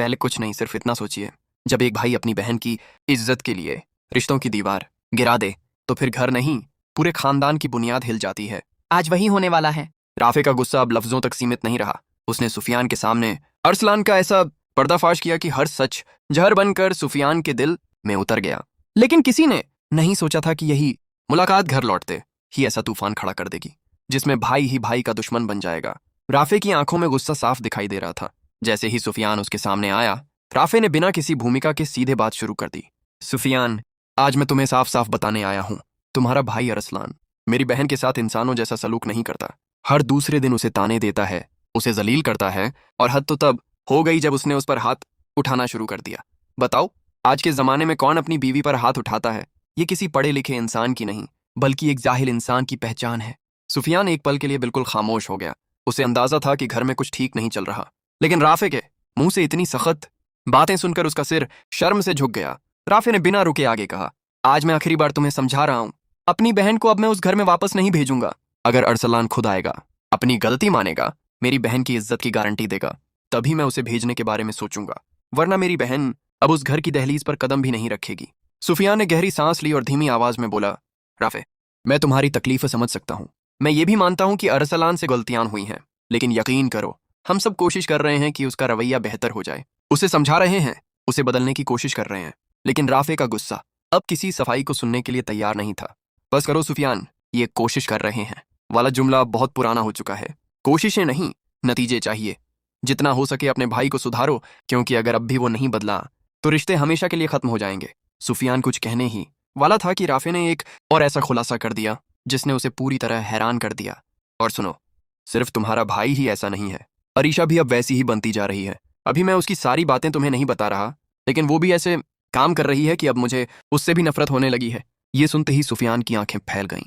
पहले कुछ नहीं, सिर्फ इतना सोचिए, जब एक भाई अपनी बहन की इज्जत के लिए रिश्तों की दीवार गिरा दे तो फिर घर नहीं, पूरे खानदान की बुनियाद हिल जाती है। आज वही होने वाला है। राफे का गुस्सा अब लफ्जों तक सीमित नहीं रहा। उसने सुफियान के सामने अरसलान का ऐसा पर्दाफाश किया कि हर सच जहर बनकर सुफियान के दिल में उतर गया। लेकिन किसी ने नहीं सोचा था कि यही मुलाकात घर लौटते ही ऐसा तूफान खड़ा कर देगी जिसमें भाई ही भाई का दुश्मन बन जाएगा। राफे की आंखों में गुस्सा साफ दिखाई दे रहा था। जैसे ही सुफियान उसके सामने आया, राफे ने बिना किसी भूमिका के सीधे बात शुरू कर दी। सुफियान, आज मैं तुम्हें साफ साफ बताने आया हूं, तुम्हारा भाई अरसलान मेरी बहन के साथ इंसानों जैसा सलूक नहीं करता। हर दूसरे दिन उसे ताने देता है, उसे जलील करता है, और हद तो तब हो गई जब उसने उस पर हाथ उठाना शुरू कर दिया। बताओ, आज के जमाने में कौन अपनी बीवी पर हाथ उठाता है? ये किसी पढ़े लिखे इंसान की नहीं, बल्कि एक जाहिल इंसान की पहचान है। सुफियान एक पल के लिए बिल्कुल खामोश हो गया। उसे अंदाजा था कि घर में कुछ ठीक नहीं चल रहा, लेकिन राफे के मुंह से इतनी सख्त बातें सुनकर उसका सिर शर्म से झुक गया। राफे ने बिना रुके आगे कहा, आज मैं आखिरी बार तुम्हें समझा रहा हूं, अपनी बहन को अब मैं उस घर में वापस नहीं भेजूंगा। अगर अरसलान खुद आएगा, अपनी गलती मानेगा, मेरी बहन की इज्जत की गारंटी देगा, तभी मैं उसे भेजने के बारे में सोचूंगा, वरना मेरी बहन अब उस घर की दहलीज पर कदम भी नहीं रखेगी। सुफियान ने गहरी सांस ली और धीमी आवाज में बोला, राफे, मैं तुम्हारी तकलीफ समझ सकता हूं। मैं ये भी मानता हूं कि अरसलान से गलतियां हुई हैं, लेकिन यकीन करो, हम सब कोशिश कर रहे हैं कि उसका रवैया बेहतर हो जाए। उसे समझा रहे हैं, उसे बदलने की कोशिश कर रहे हैं। लेकिन राफे का गुस्सा अब किसी सफाई को सुनने के लिए तैयार नहीं था। बस करो सुफियान, ये कोशिश कर रहे हैं वाला जुमला बहुत पुराना हो चुका है। कोशिशें नहीं, नतीजे चाहिए। जितना हो सके अपने भाई को सुधारो, क्योंकि अगर अब भी वो नहीं बदला तो रिश्ते हमेशा के लिए खत्म हो जाएंगे। सुफियान कुछ कहने ही वाला था कि राफे ने एक और ऐसा खुलासा कर दिया जिसने उसे पूरी तरह हैरान कर दिया। और सुनो, सिर्फ तुम्हारा भाई ही ऐसा नहीं है, अरीशा भी अब वैसी ही बनती जा रही है। अभी मैं उसकी सारी बातें तुम्हें नहीं बता रहा, लेकिन वो भी ऐसे काम कर रही है कि अब मुझे उससे भी नफरत होने लगी है। ये सुनते ही सुफियान की आंखें फैल गईं।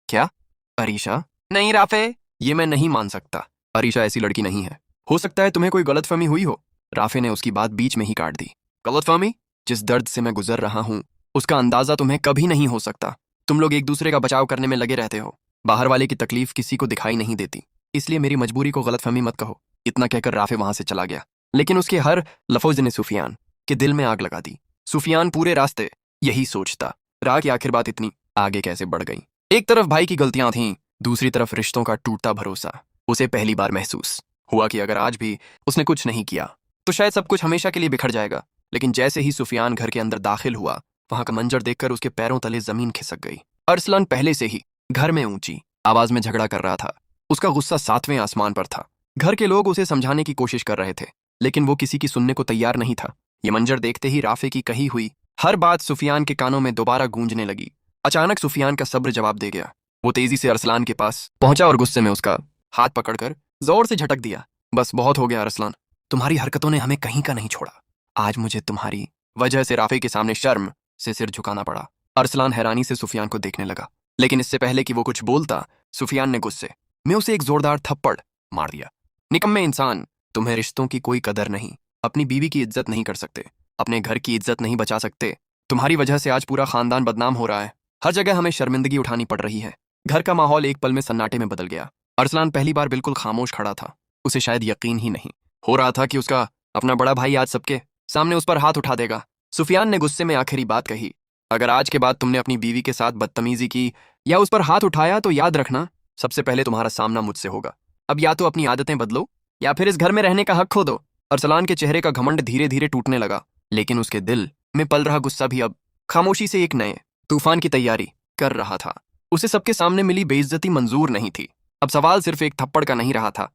क्या? अरीशा? नहीं राफे, ये मैं नहीं मान सकता। अरीशा ऐसी लड़की नहीं है। हो सकता है तुम्हें कोई गलतफहमी हुई हो। राफे ने उसकी बात बीच में ही काट दी। गलतफहमी? जिस दर्द से मैं गुजर रहा हूं उसका अंदाजा तुम्हें कभी नहीं हो सकता। तुम लोग एक दूसरे का बचाव करने में लगे रहते हो। बाहर वाले की तकलीफ किसी को दिखाई नहीं देती, इसलिए मेरी मजबूरी को गलतफहमी मत कहो। इतना कहकर राफे वहां से चला गया, लेकिन उसके हर लफ्ज ने सुफियान के दिल में आग लगा दी। सुफियान पूरे रास्ते यही सोचता रहा कि आखिर बात इतनी आगे कैसे बढ़ गई। एक तरफ भाई की गलतियां थीं, दूसरी तरफ रिश्तों का टूटता भरोसा। उसे पहली बार महसूस हुआ कि अगर आज भी उसने कुछ नहीं किया तो शायद सब कुछ हमेशा के लिए बिखर जाएगा। लेकिन जैसे ही सुफियान घर के अंदर दाखिल हुआ, वहां का मंजर देखकर उसके पैरों तले जमीन खिसक गई। अरसलान पहले से ही घर में ऊंची आवाज में झगड़ा कर रहा था। उसका गुस्सा 7वें आसमान पर था। घर के लोग उसे समझाने की कोशिश कर रहे थे, लेकिन वो किसी की सुनने को तैयार नहीं था। ये मंजर देखते ही राफे की कही हुई हर बात सुफियान के कानों में दोबारा गूंजने लगी। अचानक सुफियान का सब्र जवाब दे गया। वो तेजी से अरसलान के पास पहुंचा और गुस्से में उसका हाथ पकड़कर जोर से झटक दिया। बस बहुत हो गया अरसलान, तुम्हारी हरकतों ने हमें कहीं का नहीं छोड़ा। आज मुझे तुम्हारी वजह से राफे के सामने शर्म से सिर झुकाना पड़ा। अरसलान हैरानी से सुफियान को देखने लगा, लेकिन इससे पहले कि वो कुछ बोलता, सुफियान ने गुस्से में उसे एक जोरदार थप्पड़ मार दिया। निकम्मे इंसान, तुम्हें रिश्तों की कोई कदर नहीं, अपनी बीवी की इज्जत नहीं कर सकते, अपने घर की इज्जत नहीं बचा सकते। तुम्हारी वजह से आज पूरा खानदान बदनाम हो रहा है। हर जगह हमें शर्मिंदगी उठानी पड़ रही है। घर का माहौल एक पल में सन्नाटे में बदल गया। अरसलान पहली बार बिल्कुल खामोश खड़ा था। उसे शायद यकीन ही नहीं हो रहा था कि उसका अपना बड़ा भाई आज सबके सामने उस पर हाथ उठा देगा। सुफियान ने गुस्से में आखिरी बात कही, अगर आज के बाद तुमने अपनी बीवी के साथ बदतमीजी की या उस पर हाथ उठाया तो याद रखना, सबसे पहले तुम्हारा सामना मुझसे होगा। अब या तो अपनी आदतें बदलो या फिर इस घर में रहने का हक खो दो। अरसलान के चेहरे का घमंड धीरे धीरे टूटने लगा, लेकिन उसके दिल में पल रहा गुस्सा भी अब खामोशी से एक नए तूफान की तैयारी कर रहा था। उसे सबके सामने मिली बेइज्जती मंजूर नहीं थी। अब सवाल सिर्फ एक थप्पड़ का नहीं रहा था,